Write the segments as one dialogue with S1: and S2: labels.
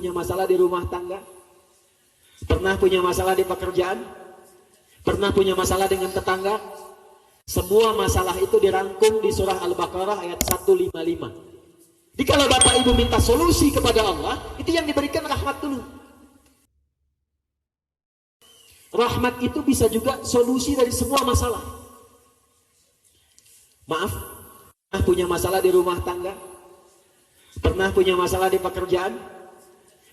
S1: punya masalah di rumah tangga? Pernah punya masalah di pekerjaan? Pernah punya masalah dengan tetangga? Semua masalah itu dirangkum di surah Al-Baqarah ayat 155. Jadi kalau Bapak Ibu minta solusi kepada Allah, itu yang diberikan rahmat dulu. Rahmat itu bisa juga solusi dari semua masalah. Maaf, pernah punya masalah di rumah tangga? Pernah punya masalah di pekerjaan?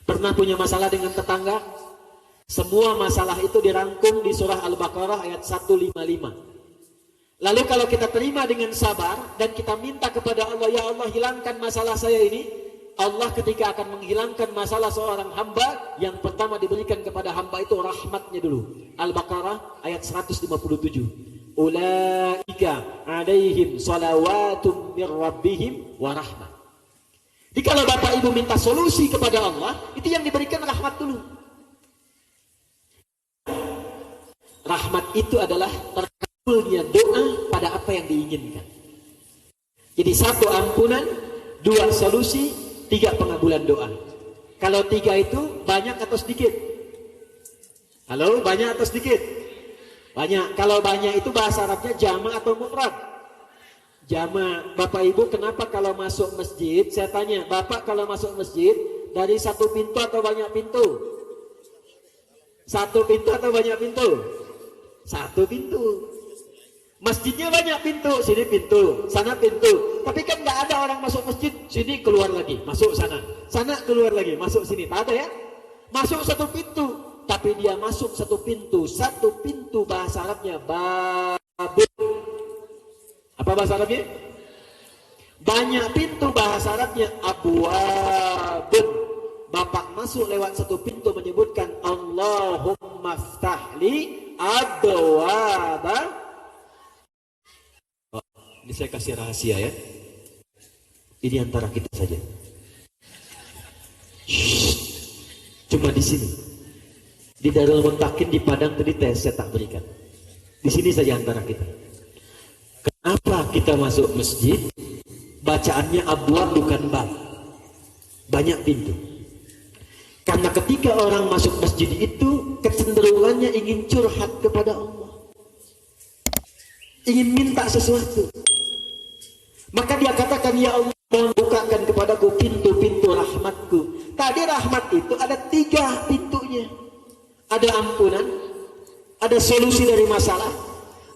S1: Pernah punya masalah dengan tetangga? Semua masalah itu dirangkum di surah Al-Baqarah ayat 155. Lalu kalau kita terima dengan sabar dan kita minta kepada Allah, ya Allah hilangkan masalah saya ini, Allah ketika akan menghilangkan masalah seorang hamba, yang pertama diberikan kepada hamba itu rahmatnya dulu. Al-Baqarah ayat 157. Ulaika alaihim salawatum mir rabbihim wa rahmah. Jadi kalau Bapak Ibu minta solusi kepada Allah, itu yang diberikan rahmat dulu. Rahmat itu adalah terkabulnya doa pada apa yang diinginkan. Jadi 1 ampunan, 2 solusi, 3 pengabulan doa. Kalau 3 itu banyak atau sedikit? Halo, banyak atau sedikit? Banyak. Kalau banyak itu bahasa Arabnya jama' atau mufrad? Jama'. Bapak Ibu kenapa kalau masuk masjid, saya tanya, Bapak kalau masuk masjid dari 1 pintu atau banyak pintu? 1 pintu atau banyak pintu? 1 pintu. Masjidnya banyak pintu, sini pintu, sana pintu. Tapi kan nggak ada orang masuk masjid, sini keluar lagi, masuk sana, sana keluar lagi, masuk sini. Tak ada ya? Masuk 1 pintu, tapi dia masuk 1 pintu. 1 pintu bahasa Arabnya babun. Apa bahasa Arabnya? Banyak pintu bahasa Arabnya abwabun. Bapak masuk lewat 1 pintu menyebutkan Allahumma ftahli abwaba. Oh, ini saya kasih rahasia ya. Ini antara kita saja. Shhh. Cuma di sini. Di Darul Muntakin di Padang tadi tes saya tak berikan. Di sini saja antara kita. Kenapa kita masuk masjid? Bacaannya abwab bukan bab. Banyak pintu. Karena ketika orang masuk masjid itu kecenderungannya ingin curhat kepada Allah, ingin minta sesuatu. Maka dia katakan, ya Allah mohon bukakan kepadaku pintu-pintu rahmatku. Tadi rahmat itu ada 3 pintunya. Ada ampunan, ada solusi dari masalah,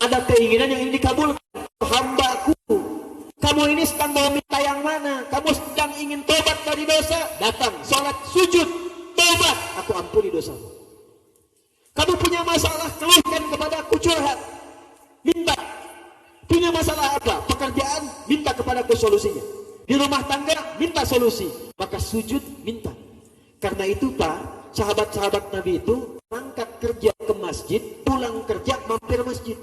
S1: ada keinginan yang ingin dikabulkan. Hambaku, kamu ini sedang mau minta yang mana? Kamu sedang ingin tobat dari dosa? Datang, sholat, sujud, tobat, aku ampuni dosamu. Kamu punya masalah, keluhkan kepada aku, curhat, minta. Punya masalah apa? Pekerjaan, minta kepada aku solusinya. Di rumah tangga, minta solusi. Maka sujud, minta. Karena itu Pak, sahabat-sahabat Nabi itu berangkat kerja ke masjid, pulang kerja mampir masjid.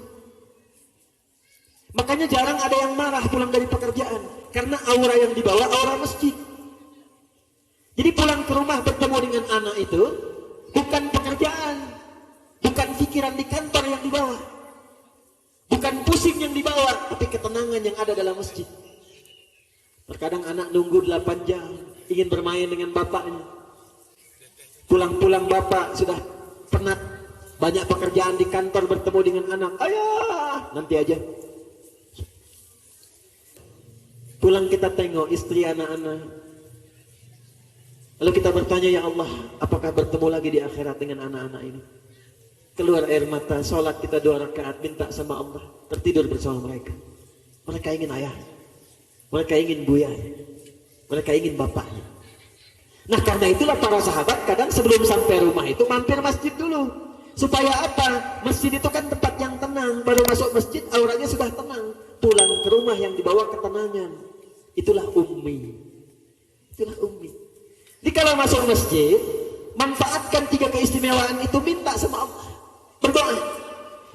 S1: Makanya jarang ada yang marah pulang dari pekerjaan, karena aura yang dibawa aura masjid. Jadi pulang ke rumah bertemu dengan anak itu bukan pekerjaan, bukan pikiran di kantor yang dibawa, bukan pusing yang dibawa, tapi ketenangan yang ada dalam masjid. Terkadang anak nunggu 8 jam ingin bermain dengan bapaknya. Pulang-pulang bapak sudah penat, banyak pekerjaan di kantor, bertemu dengan anak, ayah nanti aja. Pulang kita tengok istri, anak-anak. Lalu kita bertanya, ya Allah, apakah bertemu lagi di akhirat dengan anak-anak ini? Keluar air mata, sholat kita 2 rakaat, minta sama Allah, tertidur bersama mereka. Mereka ingin ayah, mereka ingin buyanya, mereka ingin bapaknya. Nah karena itulah para sahabat kadang sebelum sampai rumah itu mampir masjid dulu. Supaya apa? Masjid itu kan tempat yang tenang. Baru masuk masjid auranya sudah tenang. Pulang ke rumah yang dibawa ketenangan. Itulah ummi. Itulah ummi. Jadi kalau masuk masjid, manfaatkan 3 keistimewaan itu, minta sama Allah, berdoa.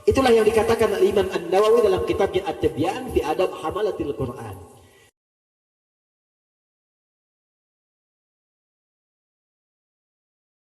S1: Itulah yang dikatakan Imam An-Nawawi dalam kitabnya At-Tibyan fi Adab Hamalatil Quran.